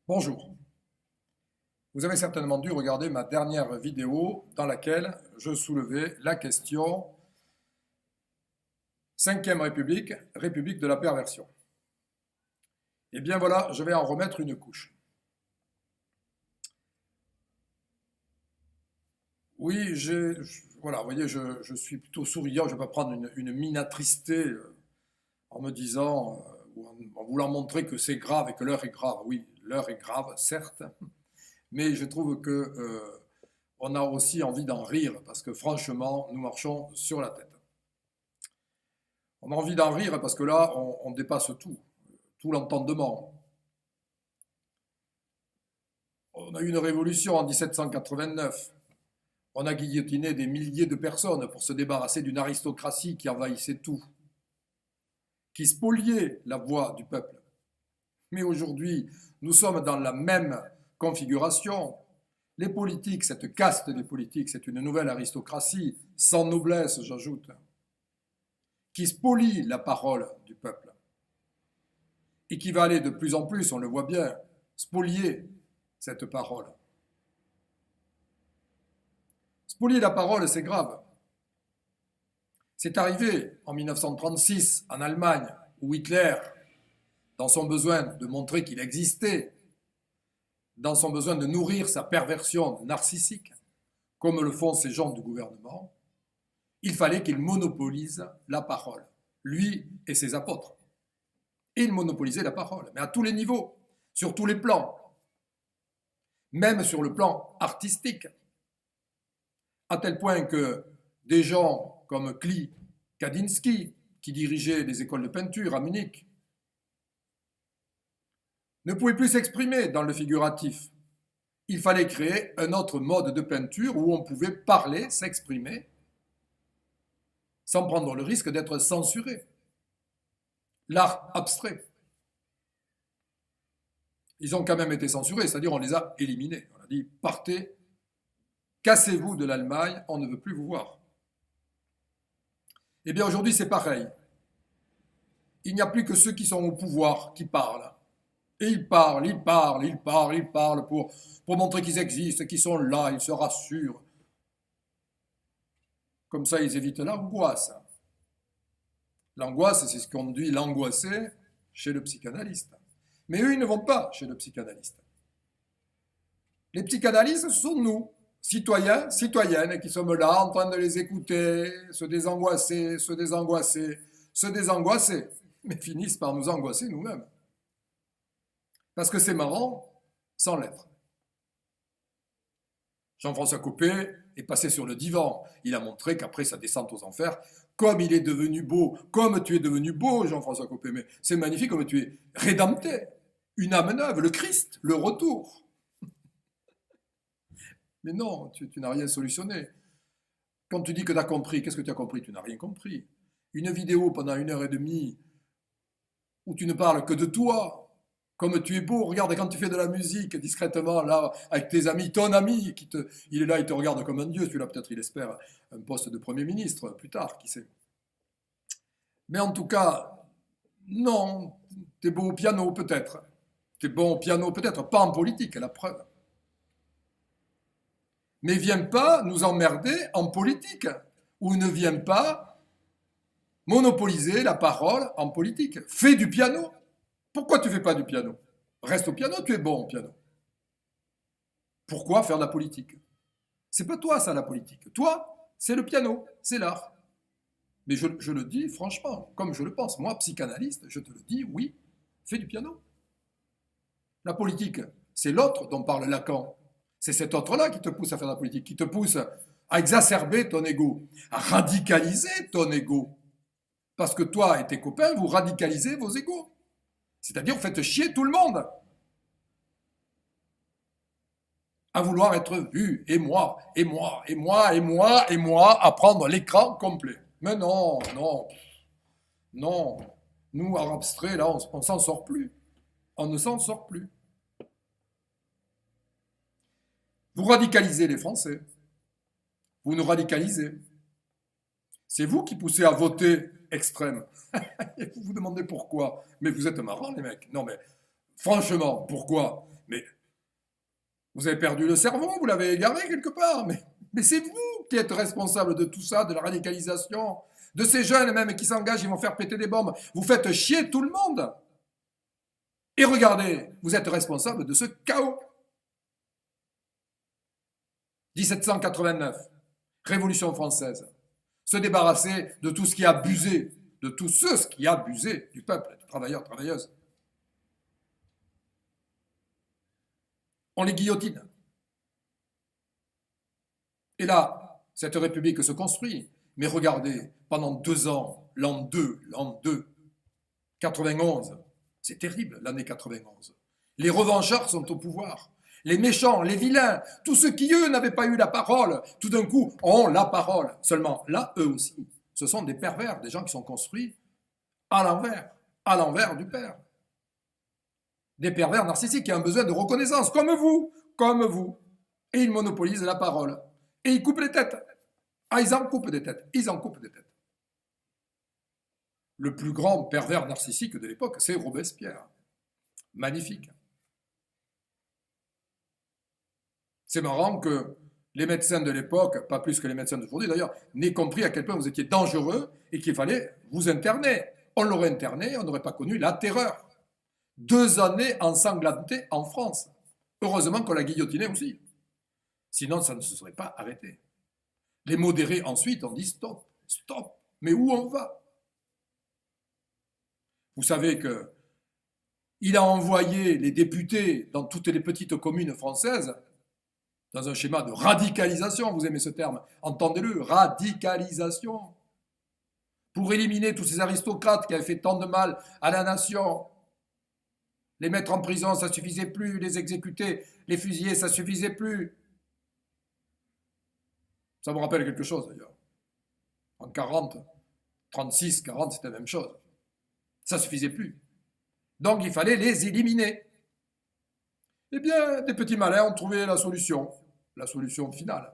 Bonjour. Vous avez certainement dû regarder ma dernière vidéo dans laquelle je soulevais la question Cinquième République, République de la perversion. Eh bien voilà, je vais en remettre une couche. Oui, voilà, vous voyez, je suis plutôt souriant, je ne vais pas prendre une mine attristée en me disant, ou en voulant montrer que c'est grave et que l'heure est grave. Oui, l'heure est grave, certes, mais je trouve que on a aussi envie d'en rire parce que franchement, nous marchons sur la tête. On a envie d'en rire parce que là, on dépasse tout l'entendement. On a eu une révolution en 1789. On a guillotiné des milliers de personnes pour se débarrasser d'une aristocratie qui envahissait tout, qui spoliait la voix du peuple. Mais aujourd'hui, nous sommes dans la même configuration. Les politiques, cette caste des politiques, c'est une nouvelle aristocratie, sans noblesse, j'ajoute, qui spolie la parole du peuple et qui va aller de plus en plus, on le voit bien, spolier cette parole. Spolier la parole, c'est grave. C'est arrivé en 1936 en Allemagne, où Hitler, dans son besoin de montrer qu'il existait, dans son besoin de nourrir sa perversion narcissique, comme le font ces gens du gouvernement, il fallait qu'il monopolise la parole, lui et ses apôtres. Et il monopolisait la parole, mais à tous les niveaux, sur tous les plans, même sur le plan artistique, à tel point que des gens comme Klee Kandinsky, qui dirigeait des écoles de peinture à Munich, ne pouvaient plus s'exprimer dans le figuratif. Il fallait créer un autre mode de peinture où on pouvait parler, s'exprimer, sans prendre le risque d'être censuré. L'art abstrait. Ils ont quand même été censurés, c'est-à-dire on les a éliminés. On a dit partez, cassez-vous de l'Allemagne, on ne veut plus vous voir. Eh bien aujourd'hui c'est pareil. Il n'y a plus que ceux qui sont au pouvoir qui parlent. Et ils parlent, ils parlent, ils parlent, ils parlent pour montrer qu'ils existent, qu'ils sont là, ils se rassurent. Comme ça, ils évitent l'angoisse. L'angoisse, c'est ce qu'on dit l'angoissé chez le psychanalyste. Mais eux, ils ne vont pas chez le psychanalyste. Les psychanalystes, ce sont nous, citoyens, citoyennes, qui sommes là en train de les écouter, se désangoisser, se désangoisser, se désangoisser, mais finissent par nous angoisser nous-mêmes. Parce que c'est marrant, sans l'être. Jean-François Copé est passé sur le divan. Il a montré qu'après sa descente aux enfers, comme il est devenu beau, comme tu es devenu beau, Jean-François Copé, mais c'est magnifique comme tu es rédempté, une âme neuve, le Christ, le retour. Mais non, tu n'as rien solutionné. Quand tu dis que tu as compris, qu'est-ce que tu as compris? Tu n'as rien compris. Une vidéo pendant 1 heure et demie où tu ne parles que de toi, comme tu es beau, regarde quand tu fais de la musique discrètement, là, avec tes amis, ton ami, il est là, il te regarde comme un dieu, celui-là peut-être il espère un poste de Premier ministre plus tard, qui sait. Mais en tout cas, non, t'es beau au piano peut-être, t'es bon au piano peut-être, pas en politique, la preuve. Mais viens pas nous emmerder en politique, ou ne viens pas monopoliser la parole en politique. Fais du piano. Pourquoi tu fais pas du piano? Reste au piano, tu es bon au piano. Pourquoi faire de la politique? C'est pas toi ça la politique. Toi, c'est le piano, c'est l'art. Mais je le dis franchement, comme je le pense. Moi, psychanalyste, je te le dis, oui, fais du piano. La politique, c'est l'autre dont parle Lacan. C'est cet autre-là qui te pousse à faire de la politique, qui te pousse à exacerber ton ego, à radicaliser ton ego. Parce que toi et tes copains, vous radicalisez vos égos. C'est-à-dire, vous faites chier tout le monde à vouloir être vu, et moi, et moi, et moi, et moi, et moi, à prendre l'écran complet. Mais non, non, non. Nous, en abstrait, là, on s'en sort plus. On ne s'en sort plus. Vous radicalisez les Français. Vous nous radicalisez. C'est vous qui poussez à voter extrême. Et vous vous demandez pourquoi. Mais vous êtes marrants, les mecs. Non, mais franchement, pourquoi? Mais vous avez perdu le cerveau, vous l'avez égaré quelque part. Mais c'est vous qui êtes responsable de tout ça, de la radicalisation, de ces jeunes même qui s'engagent, ils vont faire péter des bombes. Vous faites chier tout le monde. Et regardez, vous êtes responsable de ce chaos. 1789, Révolution française. Se débarrasser de tout ce qui a abusé, de tous ceux qui a abusé du peuple, des travailleurs, travailleuses. On les guillotine. Et là, cette République se construit. Mais regardez, pendant 2 ans, l'an 2, 91, c'est terrible l'année 91. Les revanchards sont au pouvoir. Les méchants, les vilains, tous ceux qui, eux, n'avaient pas eu la parole, tout d'un coup, ont la parole. Seulement, là, eux aussi, ce sont des pervers, des gens qui sont construits à l'envers du père. Des pervers narcissiques qui ont besoin de reconnaissance, comme vous. Et ils monopolisent la parole. Et ils coupent les têtes. Ah, ils en coupent des têtes. Le plus grand pervers narcissique de l'époque, c'est Robespierre. Magnifique. C'est marrant que les médecins de l'époque, pas plus que les médecins d'aujourd'hui d'ailleurs, n'aient compris à quel point vous étiez dangereux et qu'il fallait vous interner. On l'aurait interné, on n'aurait pas connu la terreur. 2 années ensanglantées en France. Heureusement qu'on l'a guillotiné aussi. Sinon, ça ne se serait pas arrêté. Les modérés, ensuite, ont dit stop. Mais où on va? Vous savez qu'il a envoyé les députés dans toutes les petites communes françaises dans un schéma de radicalisation, vous aimez ce terme, entendez-le, radicalisation, pour éliminer tous ces aristocrates qui avaient fait tant de mal à la nation. Les mettre en prison, ça ne suffisait plus, les exécuter, les fusiller, ça ne suffisait plus. Ça me rappelle quelque chose d'ailleurs. En 40, 36, 40, c'était la même chose. Ça ne suffisait plus. Donc il fallait les éliminer. Eh bien, des petits malins ont trouvé la solution finale.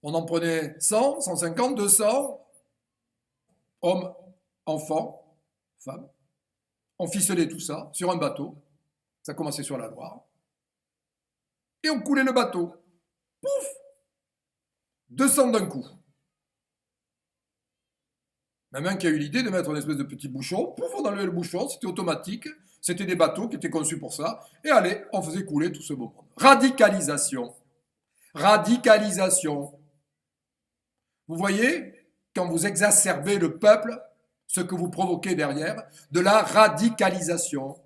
On en prenait 100, 150, 200, hommes, enfants, femmes. On ficelait tout ça sur un bateau. Ça commençait sur la Loire. Et on coulait le bateau. Pouf! 200 d'un coup. Même un qui a eu l'idée de mettre une espèce de petit bouchon. Pouf, on enlevait le bouchon, c'était automatique. C'était des bateaux qui étaient conçus pour ça. Et allez, on faisait couler tout ce beau monde. Radicalisation. Vous voyez, quand vous exacerbez le peuple, ce que vous provoquez derrière, de la radicalisation,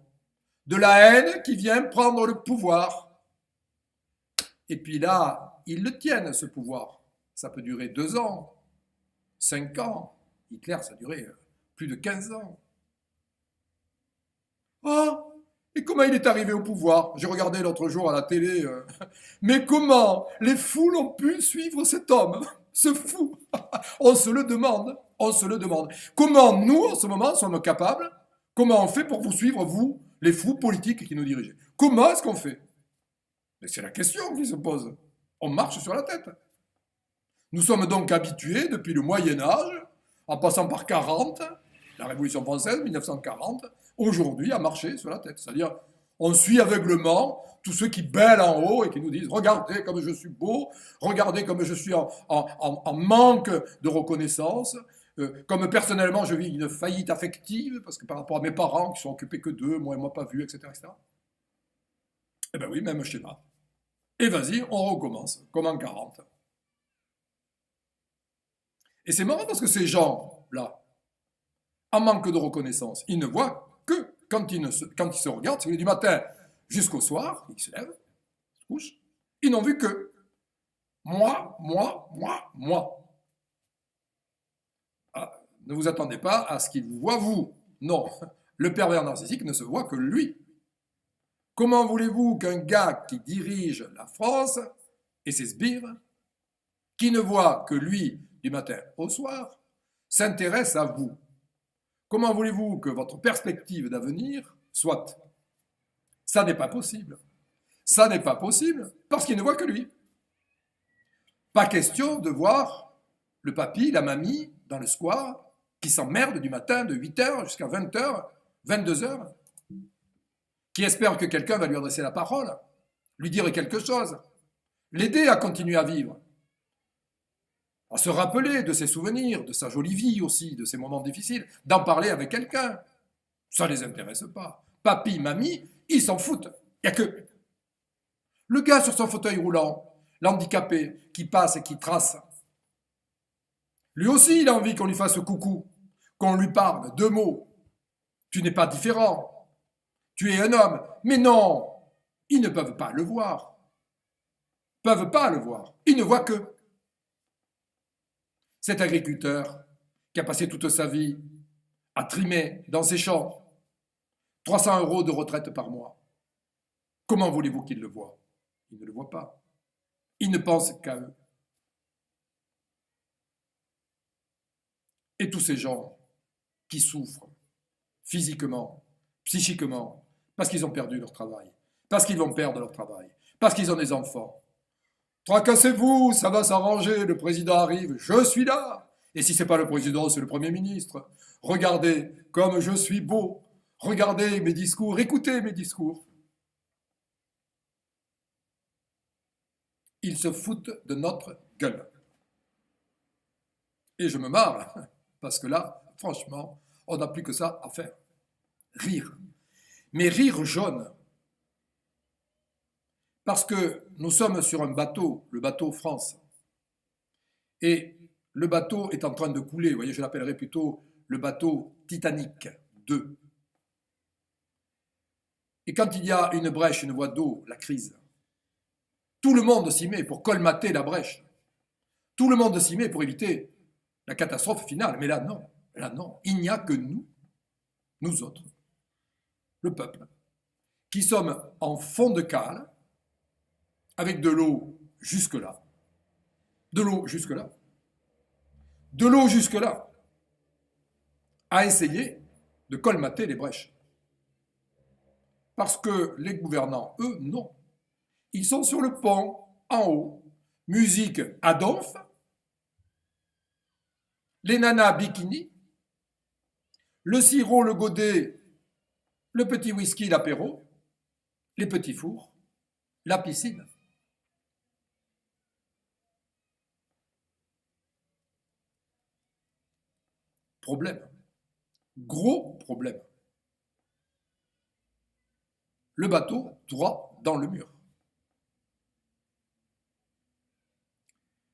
de la haine qui vient prendre le pouvoir. Et puis là, ils le tiennent, ce pouvoir. Ça peut durer 2 ans, 5 ans. Hitler, ça a duré plus de 15 ans. Ah, et comment il est arrivé au pouvoir? J'ai regardé l'autre jour à la télé. Mais comment les foules ont pu suivre cet homme, ce fou? On se le demande. Comment nous, en ce moment, sommes capables? Comment on fait pour vous suivre, vous, les fous politiques qui nous dirigent? Comment est-ce qu'on fait? Mais c'est la question qui se pose. On marche sur la tête. Nous sommes donc habitués, depuis le Moyen-Âge, en passant par 40, la Révolution française, 1940, aujourd'hui, à marcher sur la tête. C'est-à-dire, on suit aveuglement tous ceux qui bêlent en haut et qui nous disent « Regardez comme je suis beau, regardez comme je suis en manque de reconnaissance, comme personnellement je vis une faillite affective, parce que par rapport à mes parents qui sont occupés que d'eux, moi, ils ne m'ont pas vu, etc. etc. » Eh bien oui, même schéma. Et vas-y, on recommence, comme en 40. Et c'est marrant parce que ces gens-là, en manque de reconnaissance, ils ne voient que quand ils se regardent, c'est du matin jusqu'au soir, ils se lèvent, se couchent, ils n'ont vu que moi. Ah, ne vous attendez pas à ce qu'ils vous voient vous. Non, le pervers narcissique ne se voit que lui. Comment voulez-vous qu'un gars qui dirige la France et ses sbires, qui ne voit que lui du matin au soir, s'intéresse à vous? Comment voulez-vous que votre perspective d'avenir soit? Ça n'est pas possible. Ça n'est pas possible parce qu'il ne voit que lui. Pas question de voir le papy, la mamie dans le square qui s'emmerde du matin de 8h jusqu'à 20h, 22h. qui espère que quelqu'un va lui adresser la parole, lui dire quelque chose, l'aider à continuer à vivre, à se rappeler de ses souvenirs, de sa jolie vie aussi, de ses moments difficiles, d'en parler avec quelqu'un. Ça ne les intéresse pas. Papy, mamie, ils s'en foutent. Il n'y a que le gars sur son fauteuil roulant, l'handicapé, qui passe et qui trace. Lui aussi, il a envie qu'on lui fasse coucou, qu'on lui parle, 2 mots. Tu n'es pas différent. Tu es un homme. Mais non, ils ne peuvent pas le voir. Peuvent pas le voir. Ils ne voient que cet agriculteur qui a passé toute sa vie à trimer dans ses champs, 300 € de retraite par mois. Comment voulez-vous qu'il le voie? Ils ne le voient pas. Ils ne pensent qu'à eux. Et tous ces gens qui souffrent physiquement, psychiquement, parce qu'ils ont perdu leur travail, parce qu'ils vont perdre leur travail, parce qu'ils ont des enfants. Tracassez-vous, ça va s'arranger, le président arrive, je suis là. Et si ce n'est pas le président, c'est le Premier ministre. Regardez comme je suis beau, regardez mes discours, écoutez mes discours. Ils se foutent de notre gueule. Et je me marre, parce que là, franchement, on n'a plus que ça à faire. Rire. Mais rire jaune. Parce que nous sommes sur un bateau, le bateau France. Et le bateau est en train de couler. Vous voyez, je l'appellerai plutôt le bateau Titanic 2. Et quand il y a une brèche, une voie d'eau, la crise, tout le monde s'y met pour colmater la brèche. Tout le monde s'y met pour éviter la catastrophe finale. Mais là, non. Là, non. Il n'y a que nous autres, le peuple, qui sommes en fond de cale, avec de l'eau jusque-là, de l'eau jusque-là, de l'eau jusque-là, à essayer de colmater les brèches. Parce que les gouvernants, eux, non. Ils sont sur le pont, en haut, musique à donf, les nanas bikini, le sirop, le godet, le petit whisky, l'apéro, les petits fours, la piscine. Problème. Gros problème. Le bateau droit dans le mur.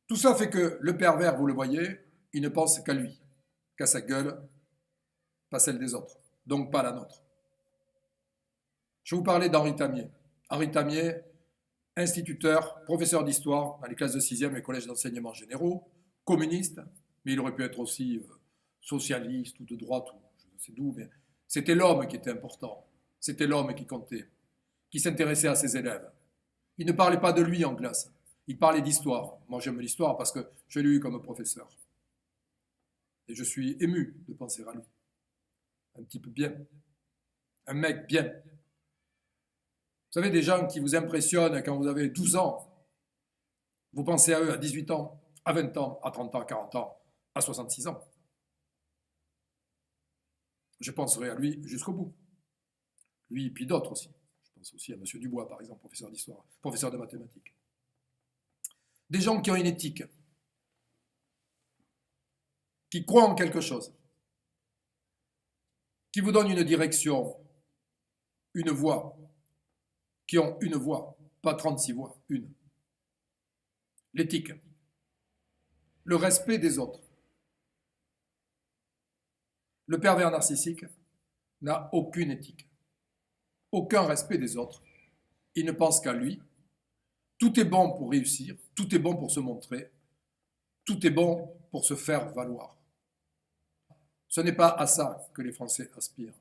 Tout ça fait que le pervers, vous le voyez, il ne pense qu'à lui, qu'à sa gueule, pas celle des autres, donc pas la nôtre. Je vais vous parler d'Henri Tamier. Henri Tamier, instituteur, professeur d'histoire dans les classes de 6e et collèges d'enseignement généraux, communiste, mais il aurait pu être aussi socialiste ou de droite, ou je ne sais d'où, mais c'était l'homme qui était important, c'était l'homme qui comptait, qui s'intéressait à ses élèves. Il ne parlait pas de lui en classe, il parlait d'histoire. Moi j'aime l'histoire parce que je l'ai eu comme professeur. Et je suis ému de penser à lui. Un type bien, un mec bien. Vous savez, des gens qui vous impressionnent quand vous avez 12 ans, vous pensez à eux à 18 ans, à 20 ans, à 30 ans, à 40 ans, à 66 ans. Je penserai à lui jusqu'au bout. Lui et puis d'autres aussi. Je pense aussi à M. Dubois, par exemple, professeur d'histoire, professeur de mathématiques. Des gens qui ont une éthique, qui croient en quelque chose, qui vous donnent une direction, une voie, qui ont une voie, pas 36 voies, une. L'éthique, le respect des autres. Le pervers narcissique n'a aucune éthique, aucun respect des autres. Il ne pense qu'à lui. Tout est bon pour réussir, tout est bon pour se montrer, tout est bon pour se faire valoir. Ce n'est pas à ça que les Français aspirent.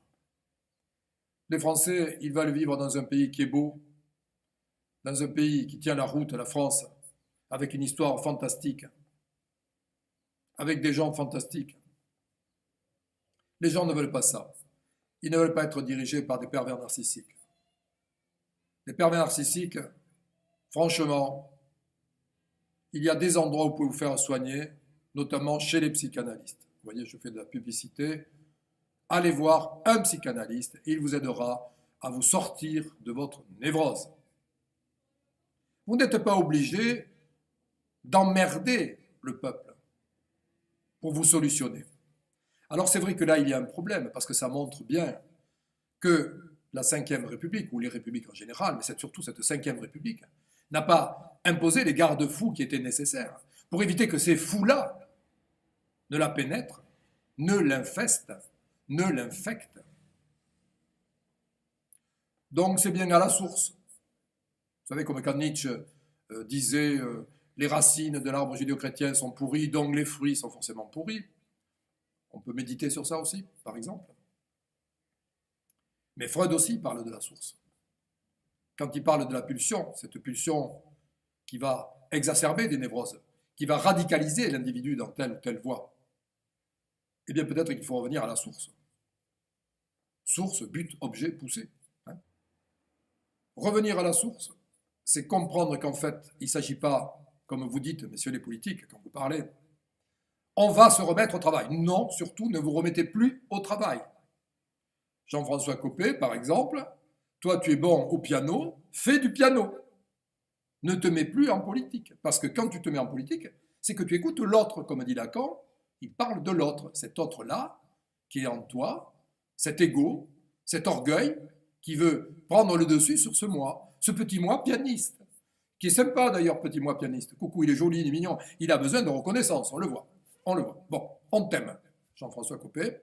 Les Français, ils veulent vivre dans un pays qui est beau, dans un pays qui tient la route, la France, avec une histoire fantastique, avec des gens fantastiques. Les gens ne veulent pas ça. Ils ne veulent pas être dirigés par des pervers narcissiques. Les pervers narcissiques, franchement, il y a des endroits où vous pouvez vous faire soigner, notamment chez les psychanalystes. Vous voyez, je fais de la publicité. Allez voir un psychanalyste, il vous aidera à vous sortir de votre névrose. Vous n'êtes pas obligé d'emmerder le peuple pour vous solutionner. Alors c'est vrai que là, il y a un problème, parce que ça montre bien que la Ve République, ou les républiques en général, mais c'est surtout cette Ve République, n'a pas imposé les garde-fous qui étaient nécessaires pour éviter que ces fous-là ne la pénètrent, ne l'infestent, ne l'infectent. Donc c'est bien à la source. Vous savez, comme quand Nietzsche disait les racines de l'arbre judéo-chrétien sont pourries, donc les fruits sont forcément pourris. On peut méditer sur ça aussi, par exemple. Mais Freud aussi parle de la source. Quand il parle de la pulsion, cette pulsion qui va exacerber des névroses, qui va radicaliser l'individu dans telle ou telle voie, eh bien peut-être qu'il faut revenir à la source. Source, but, objet, poussée. Revenir à la source, c'est comprendre qu'en fait, il ne s'agit pas, comme vous dites, messieurs les politiques, quand vous parlez, on va se remettre au travail. Non, surtout, ne vous remettez plus au travail. Jean-François Copé, par exemple, toi tu es bon au piano, fais du piano. Ne te mets plus en politique. Parce que quand tu te mets en politique, c'est que tu écoutes l'autre, comme dit Lacan, il parle de l'autre, cet autre-là, qui est en toi, cet ego, cet orgueil, qui veut prendre le dessus sur ce petit moi pianiste, qui est sympa d'ailleurs, petit moi pianiste. Coucou, il est joli, il est mignon, il a besoin de reconnaissance, on le voit. Bon, on t'aime, Jean-François Copé.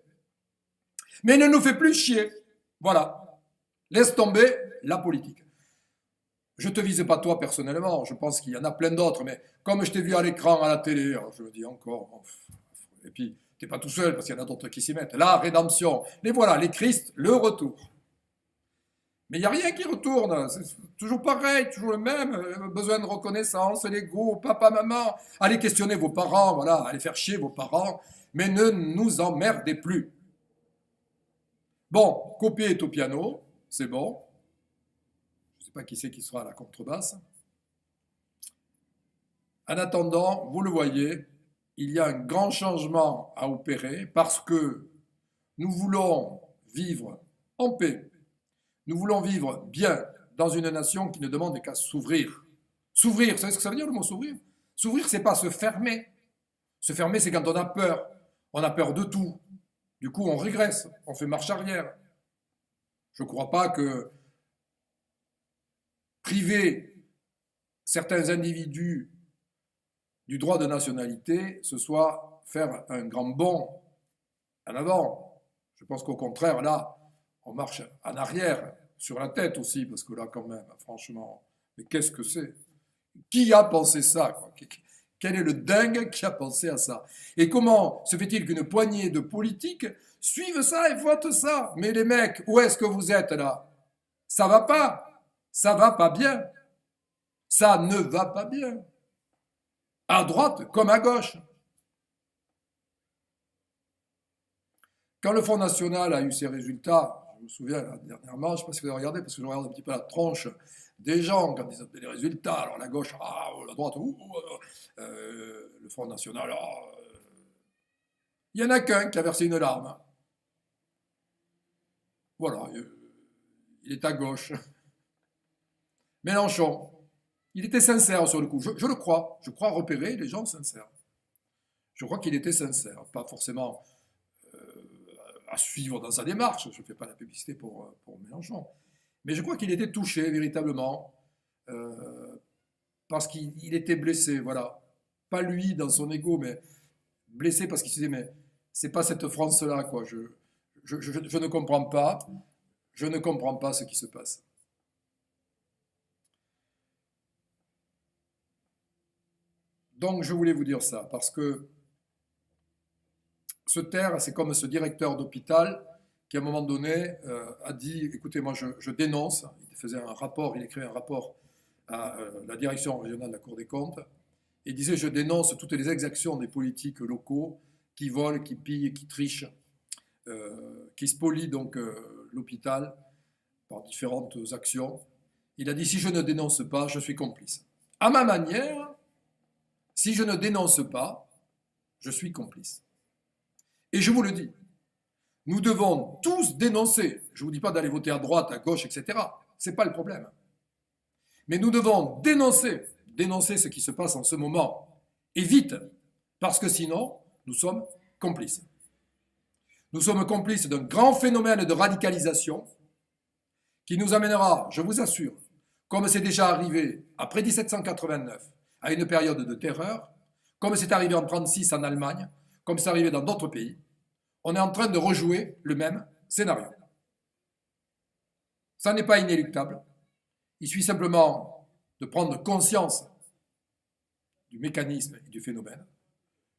Mais ne nous fais plus chier. Voilà. Laisse tomber la politique. Je ne te vise pas toi personnellement, je pense qu'il y en a plein d'autres, mais comme je t'ai vu à l'écran, à la télé, alors je le dis encore, et puis tu n'es pas tout seul parce qu'il y en a d'autres qui s'y mettent. La rédemption, les voilà, les Christ, le retour. Mais il n'y a rien qui retourne, c'est toujours pareil, toujours le même, besoin de reconnaissance, l'ego, papa, maman, allez questionner vos parents, voilà, allez faire chier vos parents, mais ne nous emmerdez plus. Bon, Copé est au piano, c'est bon. Je ne sais pas qui c'est qui sera à la contrebasse. En attendant, vous le voyez, il y a un grand changement à opérer parce que nous voulons vivre en paix. Nous voulons vivre bien dans une nation qui ne demande qu'à s'ouvrir. S'ouvrir, vous savez ce que ça veut dire le mot s'ouvrir? S'ouvrir, c'est pas se fermer. Se fermer, c'est quand on a peur. On a peur de tout. Du coup, on régresse, on fait marche arrière. Je ne crois pas que priver certains individus du droit de nationalité, ce soit faire un grand bond en avant. Je pense qu'au contraire, là, on marche en arrière, sur la tête aussi, parce que là, quand même, franchement, mais qu'est-ce que c'est? Qui a pensé ça, quoi? Quel est le dingue qui a pensé à ça? Et comment se fait-il qu'une poignée de politiques suivent ça et votent ça? Mais les mecs, où est-ce que vous êtes là? Ça va pas. Ça va pas bien. Ça ne va pas bien. À droite comme à gauche. Quand le Front National a eu ses résultats, je me souviens dernièrement, je ne sais pas si vous avez regardé, parce que je regarde un petit peu la tronche des gens quand ils ont les résultats. Alors la gauche, la droite, le Front National, il n'y en a qu'un qui a versé une larme. Voilà, il est à gauche. Mélenchon, il était sincère sur le coup, je le crois. Je crois repérer les gens sincères. Je crois qu'il était sincère, pas forcément à suivre dans sa démarche, je ne fais pas la publicité pour Mélenchon, mais je crois qu'il était touché véritablement, parce qu'il était blessé, voilà. Pas lui dans son ego, mais blessé parce qu'il se disait, mais c'est pas cette France-là, quoi. Je ne comprends pas, je ne comprends pas ce qui se passe. Donc je voulais vous dire ça, parce que se taire, c'est comme ce directeur d'hôpital qui, à un moment donné, a dit, écoutez, moi je dénonce, il faisait un rapport, il écrivait un rapport à la direction régionale de la Cour des comptes, et il disait, je dénonce toutes les exactions des politiques locaux qui volent, qui pillent, qui trichent, qui spolient donc l'hôpital par différentes actions. Il a dit, si je ne dénonce pas, je suis complice. À ma manière, si je ne dénonce pas, je suis complice. Et je vous le dis, Nous devons tous dénoncer. Je ne vous dis pas d'aller voter à droite, à gauche, etc. Ce n'est pas le problème. Mais nous devons dénoncer ce qui se passe en ce moment. Et vite, parce que sinon, nous sommes complices. Nous sommes complices d'un grand phénomène de radicalisation qui nous amènera, je vous assure, comme c'est déjà arrivé après 1789, à une période de terreur, comme c'est arrivé en 1936 en Allemagne, comme c'est arrivé dans d'autres pays, on est en train de rejouer le même scénario. Ça n'est pas inéluctable. Il suffit simplement de prendre conscience du mécanisme et du phénomène,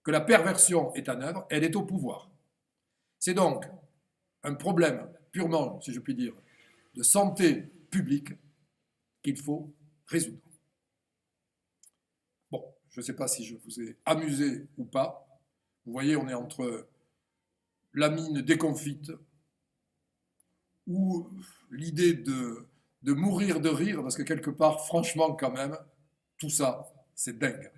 que la perversion est en œuvre, elle est au pouvoir. C'est donc un problème purement, si je puis dire, de santé publique qu'il faut résoudre. Bon, je ne sais pas si je vous ai amusé ou pas. Vous voyez, on est entre la mine déconfite ou l'idée de mourir de rire, parce que quelque part, franchement, quand même, tout ça, c'est dingue.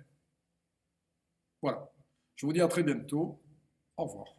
Voilà. Je vous dis à très bientôt. Au revoir.